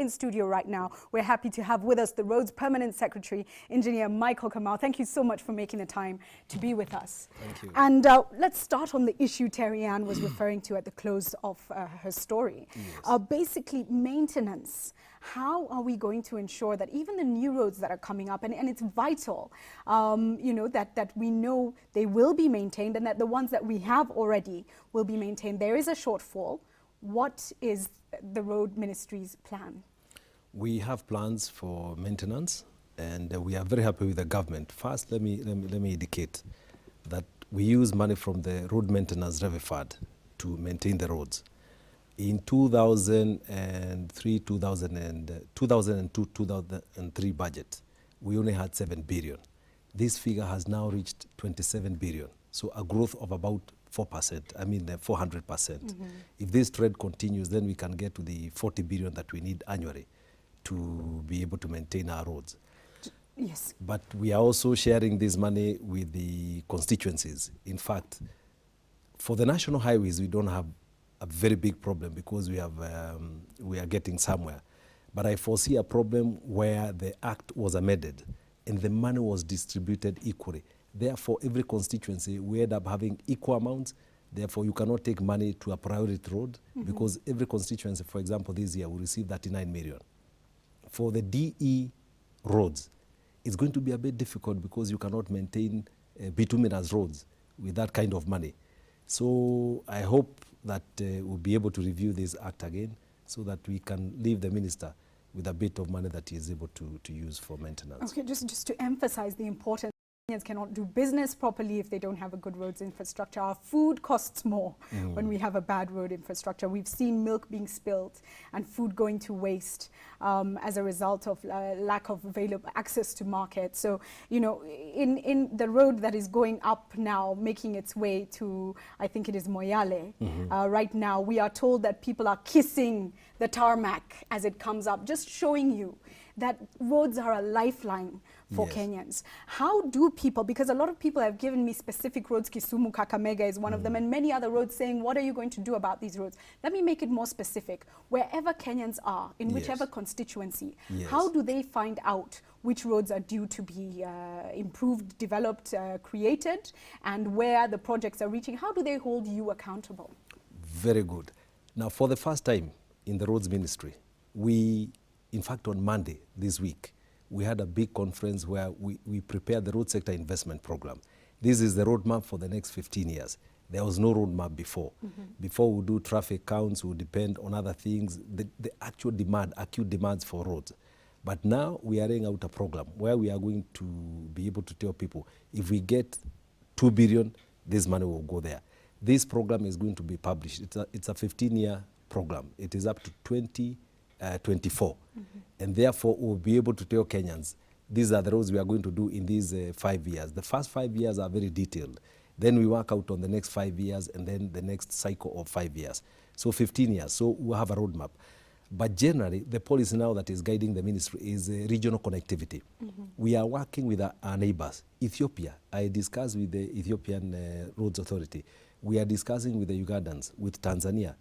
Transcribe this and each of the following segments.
in studio right now, we're happy to have with us the Roads Permanent Secretary, Engineer Michael Kamau. Thank you so much for making the time to be with us. Thank you. And let's start on the issue Terry Ann was referring to at the close of her story. Yes. Basically, maintenance. How are we going to ensure that even the new roads that are coming up, and it's vital, you know, that we know they will be maintained and that the ones that we have already will be maintained. There is a shortfall. What is the road ministry's plan? We have plans for maintenance, and we are very happy with the government. First, let me indicate that we use money from the road maintenance revenue fund to maintain the roads. In 2003, 2002, 2003 budget, we only had 7 billion. This figure has now reached 27 billion. So a growth of about 4%, I mean 400%. If this trend continues, then we can get to the 40 billion that we need annually to be able to maintain our roads. Yes. But we are also sharing this money with the constituencies. In fact, for the national highways, we don't have a very big problem because we are getting somewhere. But I foresee a problem where the act was amended and the money was distributed equally. Therefore, every constituency, we end up having equal amounts. Therefore, you cannot take money to a priority road because every constituency, for example, this year will receive 39 million. For the DE roads, it's going to be a bit difficult because you cannot maintain bituminous roads with that kind of money. So I hope that we'll be able to review this act again so that we can leave the minister with a bit of money that he is able to use for maintenance. Okay, just to emphasize the importance. Kenyans cannot do business properly if they don't have a good roads infrastructure. Our food costs more when we have a bad road infrastructure. We've seen milk being spilled and food going to waste as a result of lack of available access to market. So, you know, in the road that is going up now, making its way to, I think it is Moyale, right now, we are told that people are kissing the tarmac as it comes up, just showing you that roads are a lifeline for Kenyans. How do people, because a lot of people have given me specific roads, Kisumu, Kakamega is one of them, and many other roads saying, what are you going to do about these roads? Let me make it more specific. Wherever Kenyans are, in whichever constituency, how do they find out which roads are due to be improved, developed, created, and where the projects are reaching? How do they hold you accountable? Very good. Now, for the first time in the roads ministry, in fact, on Monday this week, we had a big conference where we prepared the road sector investment program. This is the roadmap for the next 15 years. There was no roadmap before. Before we do traffic counts, we depend on other things, the actual demand, acute demands for roads. But now we are laying out a program where we are going to be able to tell people, if we get 2 billion, this money will go there. This program is going to be published. It's a 15-year program. It is up to 2024. And therefore, we'll be able to tell Kenyans, these are the roads we are going to do in these 5 years. The first 5 years are very detailed. Then we work out on the next 5 years and then the next cycle of 5 years. So 15 years. So we'll have a roadmap. But generally, the policy now that is guiding the ministry is regional connectivity. We are working with our neighbors. Ethiopia, I discussed with the Ethiopian Roads Authority. We are discussing with the Ugandans, with Tanzania,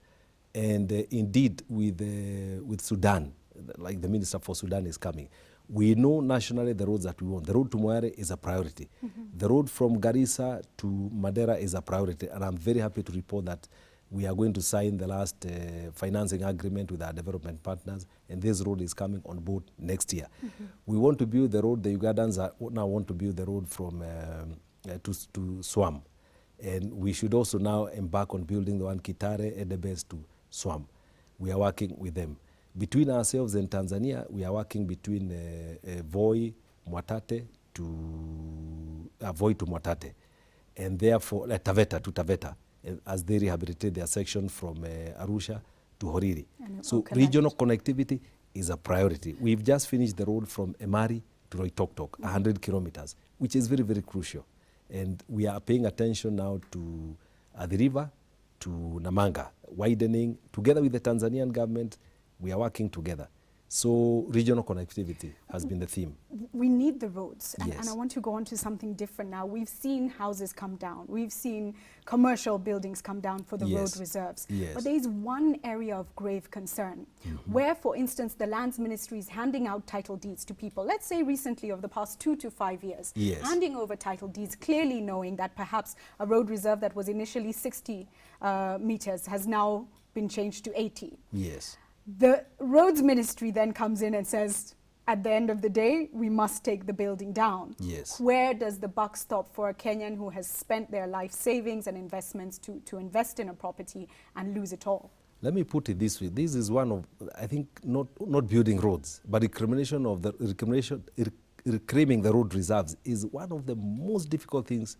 and indeed with Sudan, like the Minister for Sudan is coming. We know nationally the roads that we want. The road to Moyale is a priority. The road from Garissa to Madera is a priority, and I'm very happy to report that we are going to sign the last financing agreement with our development partners, and this road is coming on board next year. We want to build the road. The Ugandans now want to build the road from to Swam, and we should also now embark on building the one Kitare, Edebes to Swam. We are working with them. Between ourselves and Tanzania, we are working between Voi, Mwatate to Mwatate, and therefore Taveta to Taveta, as they rehabilitate their section from Arusha to Horiri. So regional connectivity is a priority. We've just finished the road from Emari to Roitoktok, 100 kilometers, which is very, very crucial. And we are paying attention now to the river, to Namanga, widening. Together with the Tanzanian government, we are working together So regional connectivity has been the theme. We need the roads, and, Yes. and I want to go on to something different now. We've seen houses come down. We've seen commercial buildings come down for the Yes. road reserves. Yes. But there is one area of grave concern where, for instance, the Lands Ministry is handing out title deeds to people. Let's say recently, over the past 2 to 5 years, Yes. handing over title deeds, clearly knowing that perhaps a road reserve that was initially 60 meters has now been changed to 80. Yes. The roads ministry then comes in and says, at the end of the day, we must take the building down. Yes. Where does the buck stop for a Kenyan who has spent their life savings and investments to invest in a property and lose it all? Let me put it this way. This is one of, I think, not building roads, but reclamation reclaiming the road reserves is one of the most difficult things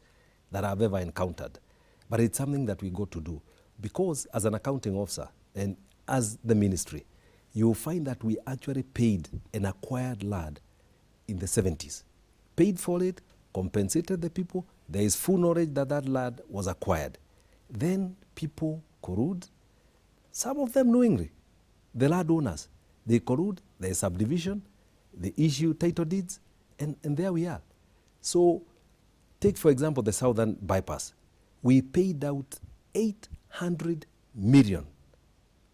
that I've ever encountered. But it's something that we got to do. Because as an accounting officer and as the ministry, you'll find that we actually paid and acquired land in the 70s. Paid for it, compensated the people. There is full knowledge that that land was acquired. Then people collude, some of them knowingly. The landowners, they collude, there is subdivision, they issue title deeds, and there we are. So take, for example, the Southern Bypass. We paid out 800 million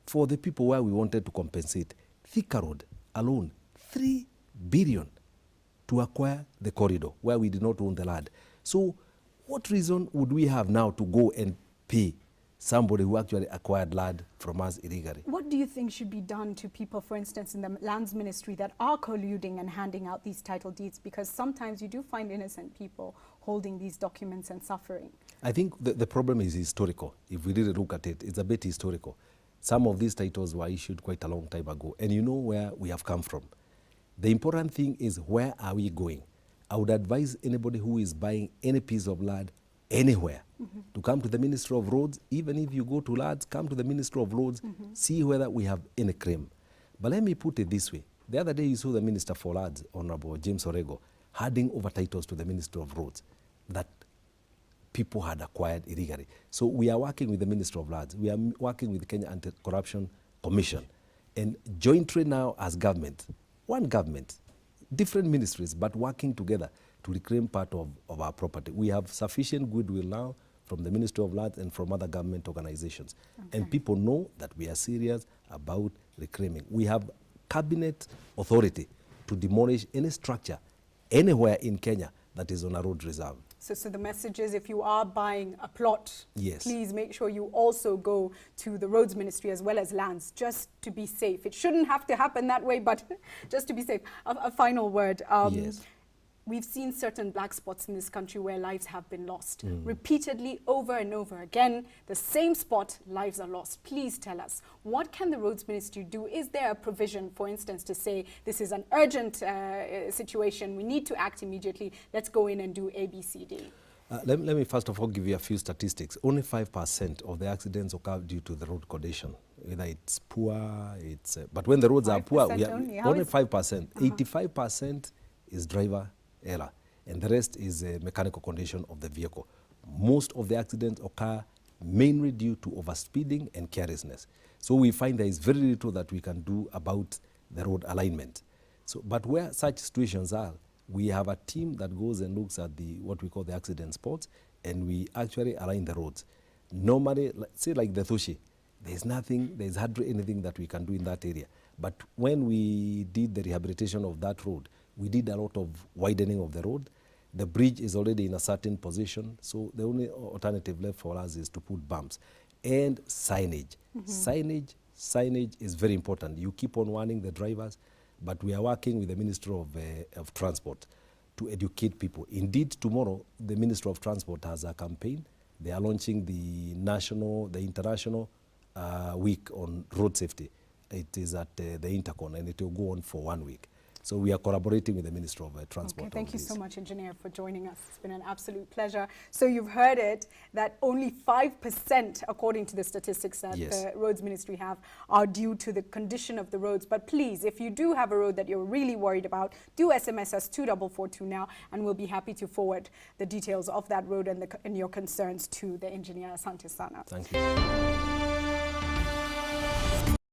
for the people where we wanted to compensate. Thika Road alone, 3 billion to acquire the corridor where we did not own the land. So what reason would we have now to go and pay somebody who actually acquired land from us illegally? What do you think should be done to people, for instance, in the Lands Ministry that are colluding and handing out these title deeds? Because sometimes you do find innocent people holding these documents and suffering. I think the problem is historical. If we really look at it, it's a bit historical. Some of these titles were issued quite a long time ago, and you know where we have come from. The important thing is, where are we going? I would advise anybody who is buying any piece of land anywhere to come to the Ministry of Roads. Even if you go to lands, come to the Ministry of Roads, see whether we have any claim. But let me put it this way. The other day you saw the Minister for Lands, Honorable James Orego, handing over titles to the Ministry of Roads that people had acquired illegally. So we are working with the Ministry of Lands. We are working with the Kenya Anti-Corruption Commission. And jointly now as government, one government, different ministries, but working together to reclaim part of our property. We have sufficient goodwill now from the Ministry of Lands and from other government organizations. Okay. And people know that we are serious about reclaiming. We have cabinet authority to demolish any structure anywhere in Kenya that is on a road reserve. So the message is, if you are buying a plot, yes, please make sure you also go to the Roads Ministry as well as Lands, just to be safe. It shouldn't have to happen that way, but just to be safe. A final word. Yes. We've seen certain black spots in this country where lives have been lost. Repeatedly, over and over again, the same spot, lives are lost. Please tell us, what can the Roads Ministry do? Is there a provision, for instance, to say this is an urgent situation, we need to act immediately, let's go in and do A, B, C, D? Let me first of all give you a few statistics. Only 5% of the accidents occur due to the road condition. Whether it's poor, but when the roads are poor, we are only 5%. 85% is driver error, and the rest is a mechanical condition of the vehicle. Most of the accidents occur mainly due to overspeeding and carelessness. So we find there is very little that we can do about the road alignment. So, but where such situations are, we have a team that goes and looks at what we call the accident spots, and we actually align the roads. Normally, say like the Thushi, there's hardly anything that we can do in that area. But when we did the rehabilitation of that road, we did a lot of widening of the road. The bridge is already in a certain position, so the only alternative left for us is to put bumps. And signage. Signage is very important. You keep on warning the drivers, but we are working with the Ministry of Transport to educate people. Indeed, tomorrow, the Ministry of Transport has a campaign. They are launching the International Week on Road Safety. It is at the Intercon, and it will go on for 1 week. So we are collaborating with the Ministry of Transport. Okay, thank you so much, Engineer, for joining us. It's been an absolute pleasure. So you've heard it, that only 5%, according to the statistics that the Roads Ministry have, are due to the condition of the roads. But please, if you do have a road that you're really worried about, do SMS us 2442 now, and we'll be happy to forward the details of that road and your concerns to the engineer. Asante sana. Thank you.